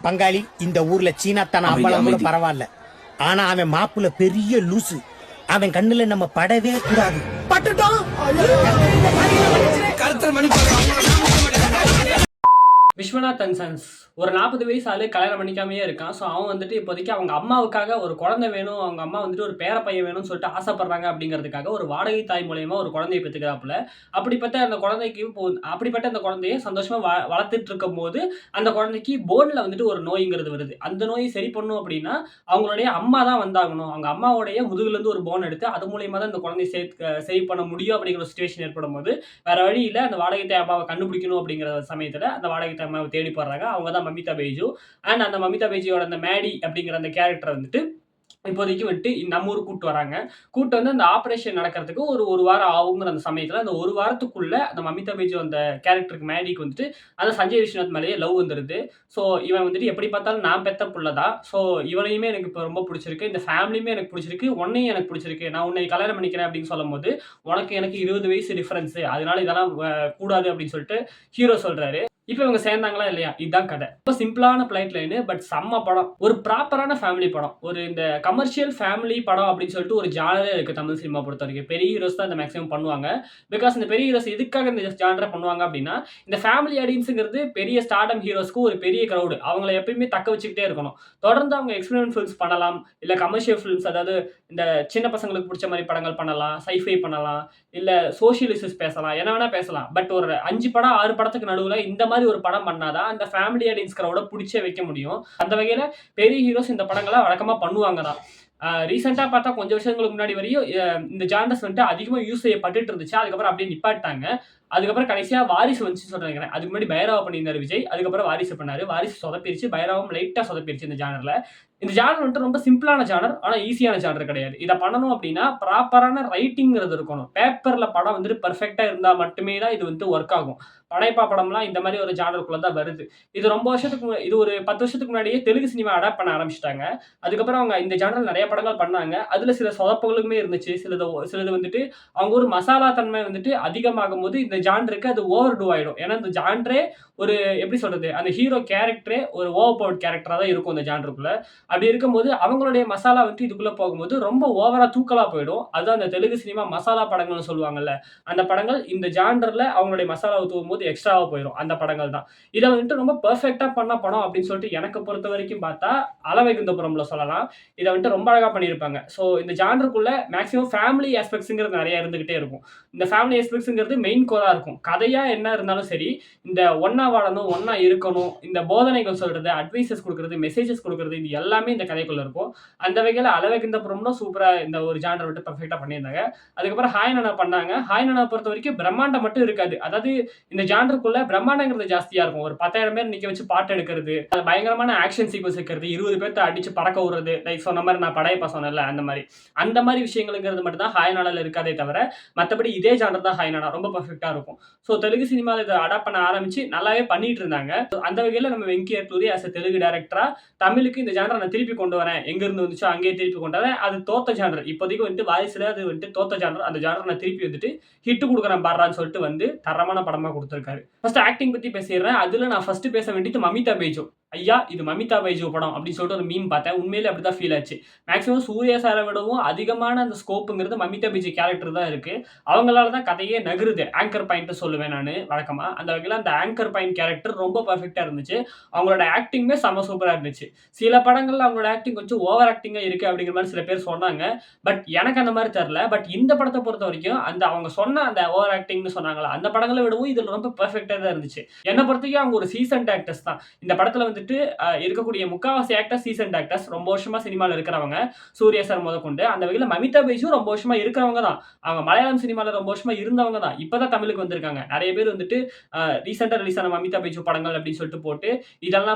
பங்காளி இந்த ஊர்ல சீனாத்தான அம்பலம் கூட பரவாயில்ல. ஆனா அவன் மாப்புல பெரிய லூசு. அவன் கண்ணுல நம்ம படவே கூடாது. பட்டுட்டோம். விஸ்வநாத் அண்ட் சன்ஸ் ஒரு 40 வயசு ஆளு கல்யாணம் பண்ணிக்காமையே இருக்கான். ஸோ அவன் வந்துட்டு இப்போதைக்கு அவங்க அம்மாவுக்காக ஒரு குழந்தை வேணும், அவங்க அம்மா வந்துட்டு ஒரு பேர பையன் வேணும்னு சொல்லிட்டு ஆசைப்படுறாங்க அப்படிங்கிறதுக்காக ஒரு வாடகை தாய் மூலயமா ஒரு குழந்தையை பெற்றுக்கிறாப்புல. அப்படிப்பட்ட அந்த குழந்தைக்கு அப்படிப்பட்ட அந்த குழந்தைய சந்தோஷமா வளர்த்துட்டு இருக்கும் போது அந்த குழந்தைக்கு போன்ல வந்துட்டு ஒரு நோய்ங்கிறது வருது. அந்த நோயை சரி பண்ணும் அப்படின்னா அவங்களுடைய அம்மா தான் வந்தாகணும். அவங்க அம்மாவுடைய முதுகுலேருந்து ஒரு போன் எடுத்து அது மூலியமா தான் இந்த குழந்தைய சரி பண்ண முடியும் அப்படிங்கிற ஒரு சுச்சுவேஷன் ஏற்படும் போது வேற வழி இல்லை, அந்த வாடகை தாய் அம்மாவை கண்டுபிடிக்கணும் அப்படிங்கிற சமயத்தில் அந்த வாடகை தாய் அம்மாவை தேடி போடுறாங்க. அவங்க தான் மமிதா பைஜு. அண்ட் அந்த மமிதா பைஜியோட அந்த மேடி அப்படிங்கிற அந்த கேரக்டர் வந்துட்டு இப்போதைக்கு வந்துட்டு நம்ம ஊருக்கு கூட்டு வராங்க. கூட்டு வந்து அந்த ஆப்ரேஷன் நடக்கிறதுக்கு ஒரு வாரம் ஆகுங்கிற அந்த சமயத்தில் அந்த ஒரு வாரத்துக்குள்ள அந்த மமிதா பைஜு அந்த கேரக்டருக்கு மேடிக்கு வந்துட்டு அந்த சஞ்சய் விஸ்வநாத் மேலேயே லவ் வந்துடுது. ஸோ இவன் வந்துட்டு எப்படி பார்த்தாலும் நான் பெத்த புள்ள தான். ஸோ இவனையுமே எனக்கு இப்போ ரொம்ப பிடிச்சிருக்கு, இந்த ஃபேமிலியுமே எனக்கு பிடிச்சிருக்கு, உன்னையும் எனக்கு பிடிச்சிருக்கு, நான் உன்னை கல்யாணம் பண்ணிக்கிறேன் அப்படின்னு சொல்லும் போது உனக்கு எனக்கு 20 வயசு டிஃபரன்ஸு, அதனால இதெல்லாம் கூடாது அப்படின்னு சொல்லிட்டு ஹீரோ சொல்றாரு. இப்போ இவங்க சேர்ந்தாங்களா இல்லையா, இதுதான் கதை. ரொம்ப சிம்பிளான பிளைட் லைனு, பட் செம்ம படம், ஒரு ப்ராப்பரான ஃபேமிலி படம், ஒரு இந்த கமர்ஷியல் ஃபேமிலி படம் அப்படின்னு சொல்லிட்டு ஒரு ஜானரே இருக்கு தமிழ் சினிமா பொறுத்த வரைக்கும். பெரிய ஹீரோஸ் தான் இந்த மேக்ஸிமம் பண்ணுவாங்க. பிகாஸ் இந்த பெரிய ஹீரோஸ் எதுக்காக இந்த ஜானரை பண்ணுவாங்க அப்படின்னா, இந்த ஃபேமிலி ஆடியன்ஸுங்கிறது பெரிய ஸ்டார்டம் ஹீரோஸ்க்கு ஒரு பெரிய க்ரௌடு, அவங்கள எப்பயுமே தக்க வச்சுக்கிட்டே இருக்கணும். தொடர்ந்து அவங்க எக்ஸ்பெரிமெண்ட் ஃபிலிம்ஸ் பண்ணலாம், இல்லை கமர்ஷியல் ஃபிலிம்ஸ், அதாவது இந்த சின்ன பசங்களுக்கு பிடிச்ச மாதிரி படங்கள் பண்ணலாம், சைஃபை பண்ணலாம், இல்லை சோஷியல் இஷ்யூஸ் பேசலாம், என்ன வேணா பேசலாம். பட் ஒரு 5 படம் 6 படத்துக்கு நடுவில் இந்த மாதிரி ஒரு படம் பண்ணாதான் அந்த ஃபேமிலி ஆடியன்ஸ் கிரௌட பிடிச்சே வைக்க முடியும். அந்த வகையில பெரிய ஹீரோஸ் இந்த படங்களை வழக்கமா பண்ணுவாங்க தான். ரீசெண்டா பார்த்தா கொஞ்சம் வருஷங்களுக்கு முன்னாடி வரையும் இந்த ஜானர்ஸ் வந்துட்டு அதிகமாக யூஸ் செய்யப்பட்டுட்டு இருந்துச்சு. அதுக்கப்புறம் அப்படியே நிப்பாட்டாங்க. அதுக்கப்புறம் கடைசியா வாரிசு வந்துச்சு சொல்றேன். அதுக்கு முன்னாடி பைரவா பண்ணியிருந்தாரு விஜய், அதுக்கப்புறம் வாரிசு பண்ணாரு. வாரிசு சொதப்பிருச்சு, பைரவம் லைட்டா சொதப்பிருச்சு. இந்த ஜானர்ல இந்த ஜானர் வந்துட்டு ரொம்ப சிம்பிளான ஜானர், ஆனா ஈஸியான ஜானர் கிடையாது. இதை பண்ணணும் அப்படின்னா ப்ராப்பரான ரைட்டிங்கிறது இருக்கணும். பேப்பர்ல படம் வந்துட்டு பெர்ஃபெக்டா இருந்தா மட்டுமே தான் இது வந்து ஒர்க் ஆகும். படைப்பா படம்லாம் இந்த மாதிரி ஒரு ஜானருக்குள்ள தான் வருது. இது ரொம்ப வருஷத்துக்கு இது ஒரு 10 வருஷத்துக்கு முன்னாடியே தெலுங்கு சினிமா அடாப்ட் பண்ண ஆரம்பிச்சிட்டாங்க. அதுக்கப்புறம் அவங்க இந்த ஜானரில் நிறைய படங்கள் பண்ணாங்க. அதுல சில சொதப்புகளுமே இருந்துச்சு. சிலது வந்துட்டு அவங்க ஒரு மசாலா தன்மை வந்துட்டு அதிகமாகும் போது இந்த ஜானருக்கு அது ஓவர் டூ ஆயிடும். ஏன்னா இந்த ஜானரே ஒரு எப்படி சொல்றது, அந்த ஹீரோ கேரக்டரே ஒரு ஓவர் பவர்ட் கேரக்டரா தான் இருக்கும் இந்த ஜானருக்குள்ள. அப்படி இருக்கும்போது அவங்களுடைய மசாலா வந்துட்டு இதுக்குள்ள போகும்போது ரொம்ப ஓவரா தூக்கலா போயிடும். அதுதான் அந்த தெலுங்கு சினிமா மசாலா படங்கள்னு சொல்லுவாங்கல்ல, அந்த படங்கள் இந்த ஜானர்ல அவங்களுடைய மசாலாவை தூவும் போது எக்ஸ்ட்ராவா போயிடும். அந்த படங்கள் தான். இதை வந்துட்டு ரொம்ப பெர்ஃபெக்டா பண்ண படம் அப்படின்னு சொல்லிட்டு எனக்கு பொறுத்த வரைக்கும் பார்த்தா அளவைகுந்தபுரம்ல சொல்லலாம். இதை வந்துட்டு ரொம்ப அழகா பண்ணியிருப்பாங்க. ஸோ இந்த ஜானருக்குள்ள மேக்ஸிமம் ஃபேமிலி ஆஸ்பெக்ட்ஸுங்கிறது நிறைய இருந்துகிட்டே இருக்கும். இந்த ஃபேமிலி ஆஸ்பெக்ட்ஸுங்கிறது மெயின் கோரா இருக்கும். கதையா என்ன இருந்தாலும் சரி, இந்த ஒன்னா வாழணும், ஒன்னா இருக்கணும், இந்த போதனைகள் சொல்றது, அட்வைசஸ் கொடுக்கறது, மெசேஜஸ் கொடுக்கறது, இது எல்லாமே இந்த கதைக்குள்ள இருக்கும். அந்த வகையில் அளவைகுந்தபுரம்னா சூப்பரா இந்த ஒரு ஜானர் விட்டு பெர்ஃபெக்டா பண்ணியிருந்தாங்க. அதுக்கப்புறம் ஹாய் நானா பண்ணாங்க. ஹாய் நானா பொறுத்த வரைக்கும் பிரம்மாண்டம் மட்டும் இருக்காது. அதாவது இந்த ஜானருக்குள்ள பிரம்மாண்டங்கிறது ஜாஸ்தியா இருக்கும். ஒரு 10,000 பேர் நிக்க வச்சு பாட்டு எடுக்கிறது, பயங்கரமான ஆக்ஷன் சீக்வன்ஸ் இருக்கிறது, 20 பேர்த்த அடிச்சு பறக்க விடுறது, லைக் சொன்ன மாதிரி நான் படையப்பா சொன்னேன்ல, அந்த மாதிரி விஷயங்கள்ங்கிறது மட்டும் தான் ஹாய் நானால இருக்காதே தவிர மற்றபடி இதே ஜானர் தான் ஹாய் நானா ரொம்ப பெர்ஃபெக்டா இருக்கும். ஸோ தெலுங்கு சினிமாவில் இதை அடாப்ட் பண்ண ஆரம்பிச்சு நல்லாவே பண்ணிட்டு இருந்தாங்க. அந்த வகையில் நம்ம வெங்கி அட்லூரி ஆஸ் எ தெலுங்கு டைரக்டரா தமிழுக்கு இந்த ஜானரை நான் திருப்பி கொண்டு வரேன், எங்க இருந்து வந்துச்சோ அங்கேயே திருப்பி கொண்டு வரேன். அது தோத்த ஜானர். இப்போதைக்கு வந்துட்டு வாரிசுல அது வந்துட்டு தோத்த ஜானர். அந்த ஜானர் நான் திருப்பி வந்துட்டு ஹிட் கொடுக்குறேன் பாடுறான்னு சொல்லிட்டு வந்து தரமான படமா கொடுத்துருக்காரு. ஃபர்ஸ்ட் ஆக்டிங் பத்தி பேசிடுறேன். அதுல நான் ஃபர்ஸ்ட் பேச வேண்டியது மமிதா பைஜு. ஐயா இது மமிதா பைஜு படம் அப்படின்னு சொல்லிட்டு ஒரு மீம் பார்த்தேன். உண்மையிலே அப்படிதான் ஃபீல் ஆச்சு. மேக்ஸிமம் சூர்யா சாரை விடவும் அதிகமான அந்த ஸ்கோப்புங்கிறது மமிதா பைஜு கேரக்டர் தான் இருக்கு. அவங்களால தான் கதையே நகருது. ஆங்கர் பாயிண்ட் சொல்லுவேன் நான் வழக்கமா. அந்த வகையில் அந்த ஆங்கர் பாயிண்ட் கேரக்டர் ரொம்ப பர்ஃபெக்டா இருந்துச்சு. அவங்களோட ஆக்டிங்குமே செம சூப்பரா இருந்துச்சு. சில படங்கள்ல அவங்களோட ஆக்டிங் கொஞ்சம் ஓவர் ஆக்டிங்கா இருக்கு அப்படிங்கிற மாதிரி சில பேர் சொன்னாங்க. பட் எனக்கு அந்த மாதிரி தெரியல. பட் இந்த படத்தை பொறுத்த வரைக்கும் அந்த அவங்க சொன்ன அந்த ஓவர் ஆக்டிங்னு சொன்னாங்களா, அந்த படங்களை விடவும் இதுல ரொம்ப பெர்ஃபெக்டா தான் இருந்துச்சு. என்னை பொறுத்த வரைக்கும் அவங்க ஒரு சீசன்ட் ஆக்டர்ஸ் தான். இந்த படத்துல வந்துட்டு இருக்கக்கூடிய முக்காவாசி ஆக்டர்ஸ் சீசன்ட் ஆக்டர்ஸ், ரொம்ப வருஷமா சினிமாவில் இருக்கிறவங்க, சூர்யா சார் முதற்கொண்டு. அந்த வகையில் மமிதா பைஜு ரொம்ப வருஷமா இருக்கிறவங்க தான். அவங்க மலையாளம் சினிமாவில் ரொம்ப வருஷமா இருந்தவங்க தான். இப்பதான் தமிழுக்கு வந்திருக்காங்க. நிறைய பேர் வந்துட்டு ரீசெண்டா ரிலீஸ் ஆன மமிதா பைஜு படங்கள் அப்படின்னு சொல்லிட்டு போட்டு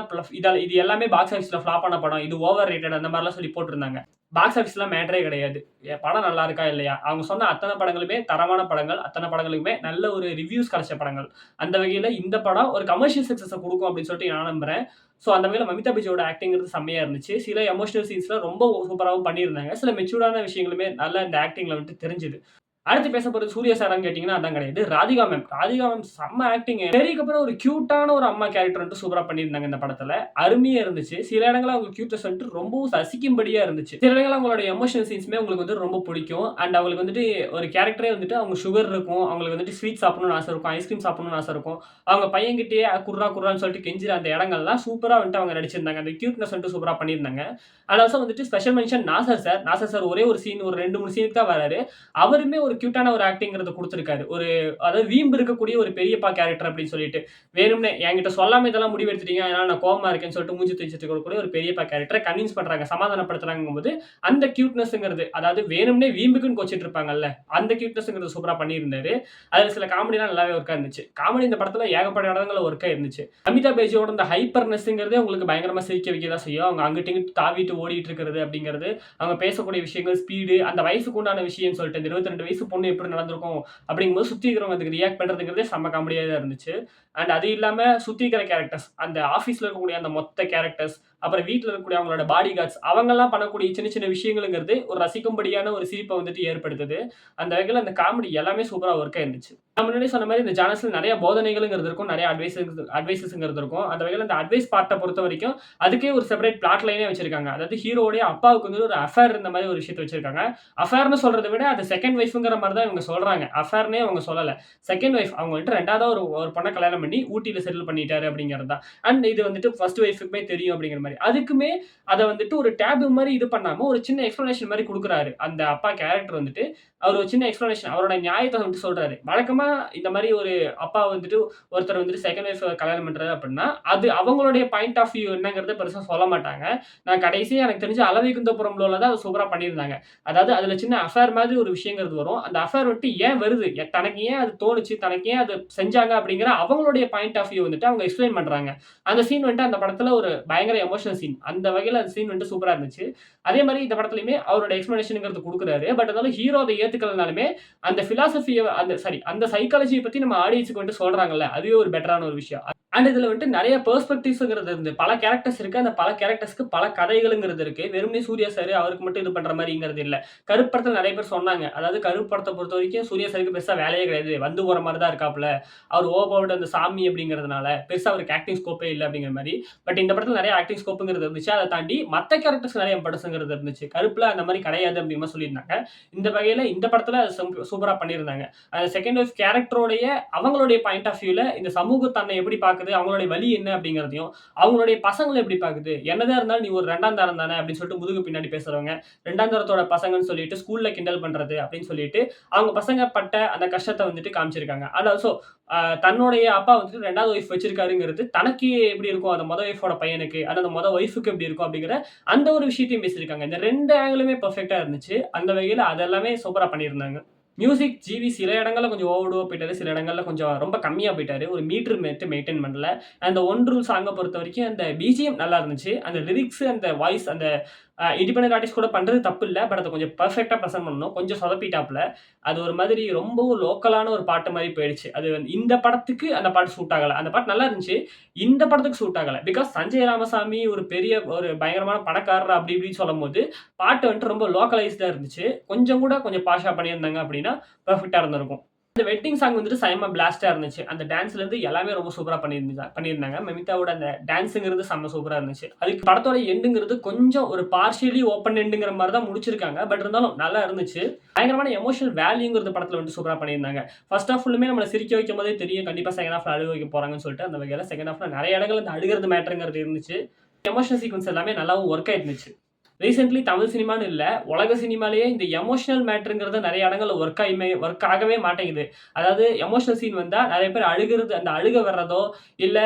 இது எல்லாமே பாக்ஸ் ஆஃபீஸ்ல ஃபிளாப் ஆன படம், இது ஓவர் ரேட்டட் அந்த மாதிரிலாம் சொல்லி போட்டிருந்தாங்க. பாக்ஸ் ஆஃபீஸ்லாம் மேட்டரே கிடையாது. படம் நல்லா இருக்கா இல்லையா, அவங்க சொன்ன அத்தனை படங்களுமே தரமான படங்கள், அத்தனை படங்களுக்குமே நல்ல ஒரு ரிவ்யூஸ் கிடைச்ச படங்கள். அந்த வகையில் இந்த படம் ஒரு கமர்ஷியல் சக்ஸஸை கொடுக்கும் அப்படின்னு சொல்லிட்டு நான் நம்புறேன். ஸோ அந்த வகையில் மமிதா பைஜோட ஆக்டிங்கிறது செம்மையா இருந்துச்சு. சில எமோஷனல் சீன்ஸ்ல ரொம்ப சூப்பராகவும் பண்ணியிருந்தாங்க. சில மெச்சூர்டான விஷயங்களுமே நல்லா இந்த ஆக்டிங்ல வந்துட்டு தெரிஞ்சுது. அடுத்து பேச போறது சூர்யா சாரான்னு கேட்டீங்கன்னா அதான் கிடையாது. ராதிகா மேம். ராதிகா மேம் செம்ம ஆக்டிங். தெரியக்கு அப்புறம் ஒரு கியூட்டான ஒரு அம்மா கேரக்டர் வந்துட்டு சூப்பரா பண்ணியிருந்தாங்க இந்த படத்துல. அருமையா இருந்துச்சு. சில இடங்கள்ல அவங்க கியூட்னஸ் வந்துட்டு ரொம்பவும் ரசிக்கும்படியா இருந்துச்சு. சில இடங்கள்ல அவங்களோட எமோஷனல் சீன்ஸ்மே உங்களுக்கு வந்து ரொம்ப பிடிக்கும். அண்ட் அவங்களுக்கு வந்துட்டு ஒரு கேரக்டரே வந்துட்டு அவங்க சுகர் இருக்கும். அவங்களுக்கு வந்துட்டு ஸ்வீட் சாப்பிடணும்னு ஆசை இருக்கும். ஐஸ்கிரீம் சாப்பிடணும்னு ஆசை இருக்கும். அவங்க பையன்கிட்டயே குர்ரா குர்ரான்னு சொல்லிட்டு கெஞ்சிற அந்த இடங்கள்லாம் சூப்பரா வந்துட்டு அவங்க நடிச்சிருந்தாங்க. அந்த கியூட்னஸ் வந்துட்டு சூப்பரா பண்ணியிருந்தாங்க. அண்ட் ஆல்சோ வந்துட்டு special mention Nassar sir. Nassar sir ஒரே ஒரு சீன் ஒரு 2, 3 சீனுக்கு தான் வராரு. அவருமே ஒரு கியூட்டான ஒரு ஆக்டிங்கிறத குடுத்திருக்காரு. ஒரு அதாவது வீம்பு இருக்கக்கூடிய ஒரு பெரியப்பா கேரக்டர் அப்படின்னு சொல்லிட்டு. வேணும்னே என்கிட்ட சொல்லாம இதெல்லாம் முடிவு எடுத்துட்டீங்க. அதனால நான் கோவமா இருக்கேன்னு சொல்லிட்டு மூஞ்சி தூக்கி இருக்கக்கூடிய ஒரு பெரியப்பா கேரக்டர கன்வின்ஸ் பண்றாங்க. சமாதானப்படுத்துறாங்கங்கும்போது அந்த கியூட்னஸ்ங்கிறது அதாவது வேணும்னே வீம்புக்குன்னு கோச்சிட்டு இருப்பாங்கல்ல. அந்த கியூட்னஸ்ங்கிறது சூப்பரா பண்ணியிருந்தாரு. அதுல சில காமெடிலாம் நல்லாவே ஒர்க்கா இருந்துச்சு. காமெடி இந்த படத்துல ஏகப்பட்ட இடங்கள்ல ஒர்க்கா இருந்துச்சு. அமிதா பேஜோட இந்த ஹைப்பர்னஸ்ங்கிறதே உங்களுக்கு பயங்கரமா சிரிக்க வைக்க தான் செய்யும். அவங்க அங்கிட்டு இங்கிட்டு தாவிட்டு ஓடிட்டு இருக்கிறது அப்படிங்கிறது, அவங்க பேசக்கூடிய விஷயங்கள், ஸ்பீடு, அந்த வயசுக்கு உண்டான விஷயம்னு சொல்லிட்டு இந்த 22 வயசு பொண்ணு எப்படி நடந்திருக்கும் அப்படிங்கும்போது சுத்தி இருக்கிறவங்க அதுக்கு ரியாக்ட் பண்றதுங்கிறதே செம்ம காமெடியா தான் இருந்துச்சு. அண்ட் அது இல்லாம சுத்தி இருக்கிற கேரக்டர்ஸ், அந்த ஆபீஸ்ல இருக்கக்கூடிய அந்த மொத்த கேரக்டர்ஸ், அப்புறம் வீட்ல இருக்கக்கூடிய அவங்களோட பாடி கார்ட்ஸ் அவங்கெல்லாம் பண்ணக்கூடிய சின்ன சின்ன விஷயங்களுங்கிறது ஒரு ரசிக்கும்படியான ஒரு சிரிப்பை வந்துட்டு ஏற்படுத்துது. அந்த வகையில அந்த காமெடி எல்லாமே சூப்பரா ஒர்க் ஆயிருந்துச்சு. நான் முன்னாடி சொன்ன மாதிரி இந்த ஜானர்ஸ்ல நிறைய போதனைகள்ங்கிறது இருக்கும், நிறைய அட்வைசஸ்ங்கிறது இருக்கும். அந்த வகையில அந்த அட்வைஸ் பார்ட்ட பொறுத்த வரைக்கும் அதுக்கே ஒரு செப்பரேட் பிளாட் லைனே வச்சிருக்காங்க. அதாவது ஹீரோவுடைய அப்பாவுக்கு வந்து ஒரு அஃபேர் இருந்த மாதிரி ஒரு விஷயத்த வச்சிருக்காங்க. அஃபேர்னு சொல்றதை விட அது செகண்ட் ஒய்ஃப்ங்கிற மாதிரி தான் இவங்க சொல்றாங்க. அஃபேர்னே அவங்க சொல்லல. செகண்ட் ஒய்ஃப் அவங்க வந்துட்டு 2வது ஒரு பொண்ணை கல்யாணம் பண்ணி ஊட்டியில செட்டில் பண்ணிட்டாரு அப்படிங்கிறது தான். அண்ட் இது வந்துட்டு ஃபர்ஸ்ட் ஒய்ஃபுக்குமே தெரியும் அப்படிங்கிற மாதிரி. அதுக்குமே அத வந்துட்டு ஒரு டேபு மாரி இது பண்ணாம ஒரு சின்ன எக்ஸ்ப்ளனேஷன் மாரி குடுக்குறாரு. அந்த அப்பா கேரக்டர் வந்துட்டு அவர் ஒரு சின்ன எக்ஸ்ப்ளனேஷன் அவரோட நியாயத்த வந்துட்டு சொல்றாரு. வழக்கமா இந்த மாரி ஒரு அப்பா வந்துட்டு ஒருத்தர் வந்துட்டு செகண்ட் ஒய்ஃப் கல்யாணம் பண்றாரு அப்படின்னா, அது அவங்களுடைய பாயிண்ட் ஆஃப் வியூ என்னங்கிறத பெருசா சொல்ல மாட்டாங்க. நான் கடைசியா எனக்கு தெரிஞ்சு அளவைகுந்தபுரம்ல தான் அத சூப்பரா பண்ணியிருந்தாங்க. அதாவது அதுல சின்ன அஃபேர் மாதிரி ஒரு விஷயங்கிறது வரும். அந்த அஃபேர் வந்துட்டு ஏன் வருது? தனக்கு ஏன் அது தோணுச்சு? தனக்கு ஏன் அது செஞ்சாங்க? அப்படிங்கிற அவங்களுடைய பாயிண்ட் ஆஃப் வியூ வந்துட்டு அவங்க எக்ஸ்பிளைன் பண்றாங்க. அந்த சீன் வந்துட்டு அந்த படத்துல ஒரு பயங்கர எமோஷனல் சீன். அந்த வகையில அந்த சீன் வந்துட்டு சூப்பரா இருந்துச்சு. அதே மாரி இந்த படத்துலயுமே அவரோட எக்ஸ்பிளனேஷன்ங்கிறது குடுக்குறாரு. பட் இருந்தாலும் ஹீரோ அத ஏத்துக்கலனாலுமே அந்த பிலாசபிய அந்த சைக்காலஜிய பத்தி நம்ம ஆடியன்ஸ்க்கு வந்துட்டு சொல்றாங்கல்ல. அதுவே ஒரு பெட்டரான ஒரு விஷயம். அண்ட் இதுல வந்துட்டு நெறைய பெர்ஸ்பெக்டிவ்ஸ்ங்கிறது இருந்து பல கேரக்டர்ஸ் இருக்கு. அந்த பல கேரக்டர்ஸ்க்கு பல கதைகளுங்கிறது இருக்கு. வெறுமனே சூர்யா சார் அவருக்கு மட்டும் இது பண்ற மாரிங்கிறது இல்ல. கருப்பு படத்துல நெறைய பேர் சொன்னாங்க. அதாவது கருப்பு படத்த பொறுத்தவரைக்கும் சூர்யா சாருக்கு பெருசா வேலையே கிடையாது. வந்து போற மாரி தான் இருக்காப்ல. அவர் ஓவர்பவர்ட் அந்த சாமி அப்படிங்கிறதுனால பெருசா அவருக்கு ஆக்டிங் ஸ்கோப்பே இல்ல அப்படிங்கிற மாரி. பட் இந்த படத்துல நெறைய ஆக்டிங் ஸ்கோப்ங்கிறது இருந்துச்சு. அத தாண்டி மத்த கேரக்டர்ஸ் நெறைய இம்பார்ட்டன்ஸ்ங்கிறது இருந்துச்சு. கருப்புல அந்த மாரி கிடையாது அப்படிங்கிற மாரி சொல்லியிருந்தாங்க. இந்த வகையில இந்த படத்துல சூப்பரா பண்ணியிருந்தாங்க. அந்த செகண்ட் வைஃப் கேரக்டரோடைய அவங்களுடைய பாயிண்ட் ஆஃப் வியூல இந்த சமூகம் தன்னை எப்படி பாக்குது, அவங்களுடைய வலி என்ன அப்படிங்கிறதையும், அவங்களுடைய பசங்கள எப்படி பாக்குது, என்னதான் இருந்தாலும் நீ ஒரு 2ஆம் தரம் தானே அப்படின்னு சொல்லிட்டு முதுகு பின்னாடி பேசுறவங்க, 2ஆம் தரத்தோட பசங்கன்னு சொல்லிட்டு ஸ்கூல்ல கிண்டல் பண்றது அப்படின்னு சொல்லிட்டு, அவங்க பசங்க பட்ட அந்த கஷ்டத்த வந்துட்டு காமிச்சிருக்காங்க. அண்ட் ஆல்சோ தன்னுடைய அப்பா வந்துட்டு 2வது ஒய்ஃப் வச்சிருக்காருங்கிறது தனக்கு எப்படி இருக்கும், அந்த ஒய்ஃபோட பையனுக்கு, அந்த ஒய்ஃப்க்கு எப்படி இருக்கும் அப்படிங்கிற அந்த ஒரு விஷயத்தையும் பேசியிருக்காங்க. இந்த 2 ஆங்கிளுமே பெர்ஃபெக்ட்டா இருந்துச்சு. அந்த வகையில அதெல்லாமே சூப்பரா பண்ணியிருந்தாங்க. மியூசிக் ஜிவி சில இடங்கள்ல கொஞ்சம் ஓவர்டூவா போயிட்டாரு. சில இடங்கள்ல கொஞ்சம் ரொம்ப கம்மியா போயிட்டாரு. ஒரு மீட்டர் மெயின்டெயின் பண்ணல. அந்த ஒன் ரூல் சாங்க பொறுத்தவரைக்கும் அந்த பிஜிஎம் நல்லா இருந்துச்சு. அந்த லிரிக்ஸ், அந்த வாய்ஸ், அந்த இண்டிபெண்டன்ட் ஆர்டிஸ்ட் கூட பண்றது தப்பு இல்ல. பட் அத கொஞ்சம் பெர்ஃபெக்ட்டா பிரசன்ட் பண்ணணும். கொஞ்சம் சொதப்பிட்டாப்ல. அது ஒரு மாதிரி ரொம்பவும் லோக்கலான ஒரு பாட்டு மாரி போயிடுச்சு. அது இந்த படத்துக்கு அந்த பாட்டு சூட் ஆகல. அந்த பாட்டு நல்லா இருந்துச்சு. இந்த படத்துக்கு சூட் ஆகல. பிகாஸ் சஞ்சய் ராமசாமி ஒரு பெரிய ஒரு பயங்கரமான பணக்காரர் அப்படி இப்படின்னு சொல்லும்போது, பாட்டு வந்துட்டு ரொம்ப லோக்கலைஸ்டா இருந்துச்சு. கொஞ்சம் பாஷா பண்ணியிருந்தாங்க அப்படின்னா, பெர்ஃபெக்ட்டா இருந்திருக்கும். இந்த வெட்டிங் சாங் வந்துட்டு செம்ம பிளாஸ்ட்டா இருந்துச்சு. அந்த டான்ஸ்ல இருந்து எல்லாமே ரொம்ப சூப்பரா பண்ணியிருந்தாங்க. மமிதாவோட அந்த டான்ஸ்ங்கிறது செம்ம சூப்பரா இருந்துச்சு. அதுக்கு படத்தோட எண்டுங்கிறது கொஞ்சம் ஒரு பார்ஷியலி ஓப்பன் எண்டுங்கிற மாரி தான் முடிச்சிருக்காங்க. பட் இருந்தாலும் நல்லா இருந்துச்சு. பயங்கரமான எமோஷனல் வேல்யூங்கிறது படத்துல வந்து சூப்பரா பண்ணியிருந்தாங்க. ஃபர்ஸ்ட் ஹாஃப் ஃபுல்லுமே நம்மள சிரிக்க வைக்கும்போதே தெரியும். கண்டிப்பா செகண்ட் ஹாஃப்ல அழுக வைக்க போறாங்கன்னு சொல்லிட்டு, அந்த வகையில செகண்ட் ஹாஃப்ல நெறைய இடங்கள்ல இந்த அழுகுறது மேட்டர்ங்கிறது இருந்துச்சு. எமோஷனல் சீக்வென்ஸ் எல்லாமே நல்லாவும் ஒர்க் ஆயிருந்துச்சு. ரீசென்ட்லி தமிழ் சினிமான்னு இல்ல, உலக சினிமாலயே இந்த எமோஷனல் மேட்டர்ங்கிறது நெறைய இடங்கள்ல ஒர்க் ஆகவே மாட்டேங்குது. அதாவது எமோஷனல் சீன் வந்தா நெறைய பேர் அழுகுறது, அந்த அழுக வர்றதோ, இல்ல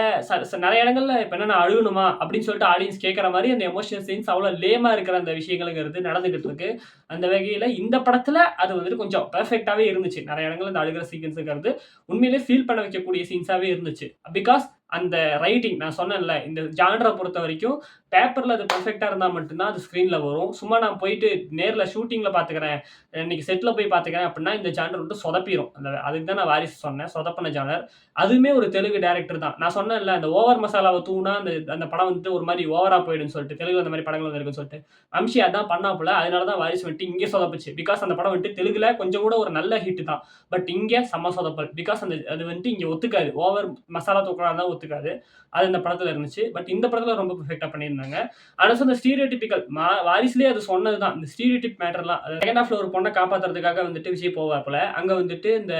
நெறைய இடங்கள்ல இப்ப என்ன நான் அழுகணுமா? அப்படின்னு சொல்லிட்டு ஆடியன்ஸ் கேட்கிற மாரி அந்த எமோஷனல் சீன்ஸ் அவ்வளோ லேமா இருக்கிற அந்த விஷயங்கள்ங்கிறது நடந்துகிட்டு இருக்கு. அந்த வகையில இந்த படத்துல அது வந்துட்டு கொஞ்சம் பெர்ஃபெக்ட்டாவே இருந்துச்சு. நெறைய இடங்கள்ல இந்த அழுகுற சீக்வென்ஸ்ங்கிறது உண்மையிலேயே ஃபீல் பண்ண வைக்கக்கூடிய சீன்ஸாவே இருந்துச்சு. பிகாஸ் அந்த ரைட்டிங் நான் சொன்னேன்ல, இந்த ஜானர பொறுத்த வரைக்கும் பேப்பர்ல அது பெர்ஃபெக்ட்டா இருந்தா மட்டும் தான் அது ஸ்க்ரீன்ல வரும். சும்மா நான் போயிட்டு நேர்ல ஷூட்டிங்ல பார்த்துக்கிறேன், இன்னைக்கு செட்ல போய் பார்த்துக்கிறேன் அப்படின்னா, இந்த ஜானர் வந்து சொதப்பிரும். அதுக்கு தான் நான் வாரிசு சொன்னேன். சொதப்புன ஜானர். அதுவுமே ஒரு தெலுங்கு டைரக்டர் தான். நான் சொன்னேன்ல, அந்த ஓவர் மசாலாவ தூவுனா அந்த அந்த படம் வந்துட்டு ஒரு மாரி ஓவரா போயிடும்னு சொல்லிட்டு, தெலுங்குல அந்த மாரி படங்கள் வந்திருக்குன்னு சொல்லிட்டு. வம்சி அதான் பண்ணாப்புல. அதனால தான் வாரிசு வந்துட்டு இங்க சொதப்புச்சு. பிகாஸ் அந்த படம் வந்துட்டு தெலுங்குல கொஞ்சம் கூட ஒரு நல்ல ஹிட் தான். பட் இங்க செம்ம சொதப்பல். பிகாஸ் அது வந்துட்டு இங்க ஒத்துக்காது. ஓவர் மசாலா தூக்குனா தான் ஒத்துக்காது. அது இந்த படத்துல இருந்துச்சு. பட் இந்த படத்துல ரொம்ப பெர்ஃபெக்ட்டா பண்ணியிருந்தாங்க. ஆனா இந்த ஸ்டீரியோடிபிக்கல் வாரிசுலயே அது சொன்னது தான். இந்த ஸ்டீரியோடிப் மேட்டர்லாம் செகண்ட் ஹாஃப்ல ஒரு பொண்ண காப்பாத்துறதுக்காக வந்துட்டு விஜய் போவாப்புல. அங்க வந்துட்டு இந்த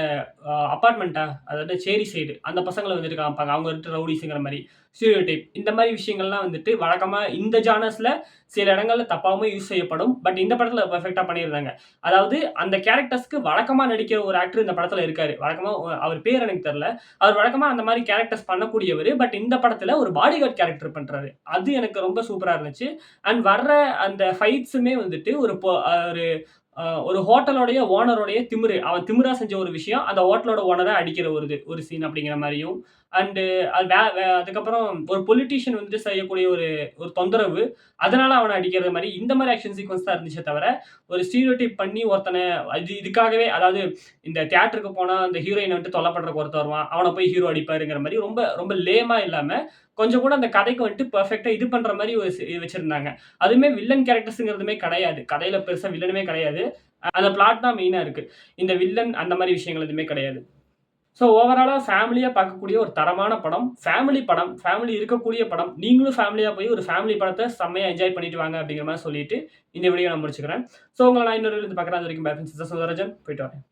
அபார்ட்மெண்ட்டா அதாவது சேரி சைடு அந்த பசங்கள வந்துட்டு காமிப்பாங்க. அவங்க வந்துட்டு ரவுடீஸ்ங்கிற மாரி. ஸ்டீரியோடைப் இந்த மாரி விஷயங்கள்லாம் வந்துட்டு வழக்கமா இந்த ஜானர்ஸ்ல சில இடங்கள்ல தப்பாவும் யூஸ் செய்யப்படும். பட் இந்த படத்துல பெர்ஃபெக்ட்டா பண்ணியிருந்தாங்க. அதாவது அந்த கேரக்டர்ஸ்க்கு வழக்கமா நடிக்கிற ஒரு ஆக்டர் இந்த படத்துல இருக்காரு. வழக்கமா அவர் பேர் எனக்கு தெரியல. அவர் வழக்கமா அந்த மாரி கேரக்டர்ஸ் பண்ணக்கூடியவரு. பட் இந்த படத்துல ஒரு பாடிகார்ட் கேரக்டர் பண்றாரு. அது எனக்கு ரொம்ப சூப்பரா இருந்துச்சு. அண்ட் வர்ற அந்த ஃபைட்ஸுமே வந்துட்டு ஒரு ஒரு ஹோட்டலோடைய ஓனரோடைய திமிரு. அவன் திமிரா செஞ்ச ஒரு விஷயம், அந்த ஹோட்டலோட ஓனர அடிக்கிற ஒரு சீன் அப்படிங்கிற மாரியும். அண்டு அது வே வே அதுக்கப்புறம் ஒரு பொலிட்டீஷியன் வந்துட்டு செய்யக்கூடிய ஒரு ஒரு தொந்தரவு. அதனால அவன அடிக்கிறது மாரி, இந்த மாரி ஆக்ஷன் சீக்வென்ஸ் தான் இருந்துச்சே தவிர, ஒரு ஸ்டீரியோடைப் பண்ணி ஒருத்தன இதுக்காகவே அதாவது இந்த தியேட்டருக்கு போனா அந்த ஹீரோயின வந்துட்டு தொல்ல பண்றதுக்கு ஒருத்தன் வருவான். அவன போய் ஹீரோ அடிப்பாருங்கிற மாரி ரொம்ப ரொம்ப லேமா இல்லாம, கொஞ்சம் கூட அந்த கதைக்கு வந்துட்டு பெர்ஃபெக்ட்டா இது பண்ற மாரி ஒரு வச்சிருந்தாங்க. அதுவுமே வில்லன் கேரக்டர்ஸ்ங்கிறதுமே கிடையாது. கதையில பெருசா வில்லனுமே கிடையாது. அந்த பிளாட் தான் மெயினா இருக்கு. இந்த வில்லன் அந்த மாரி விஷயங்கள் எதுவுமே கிடையாது. ஸோ ஓவராலா ஃபேமிலியா பார்க்கக்கூடிய ஒரு தரமான படம். ஃபேமிலி படம். ஃபேமிலி இருக்கக்கூடிய படம். நீங்களும் ஃபேமிலியா போய் ஒரு ஃபேமிலி படத்த செம்மையா என்ஜாய் பண்ணிட்டு வாங்க அப்படிங்கிற மாரி சொல்லிட்டு, இந்த வீடியோ நான் முடிச்சுக்கிறேன். ஸோ உங்கள நான் இன்னொரு வீடியோல பார்க்குறேன். அது வரைக்கும் பை ஃப்ரெண்ட்ஸ். சுதர்ஜன் போயிட்டு வரேன்.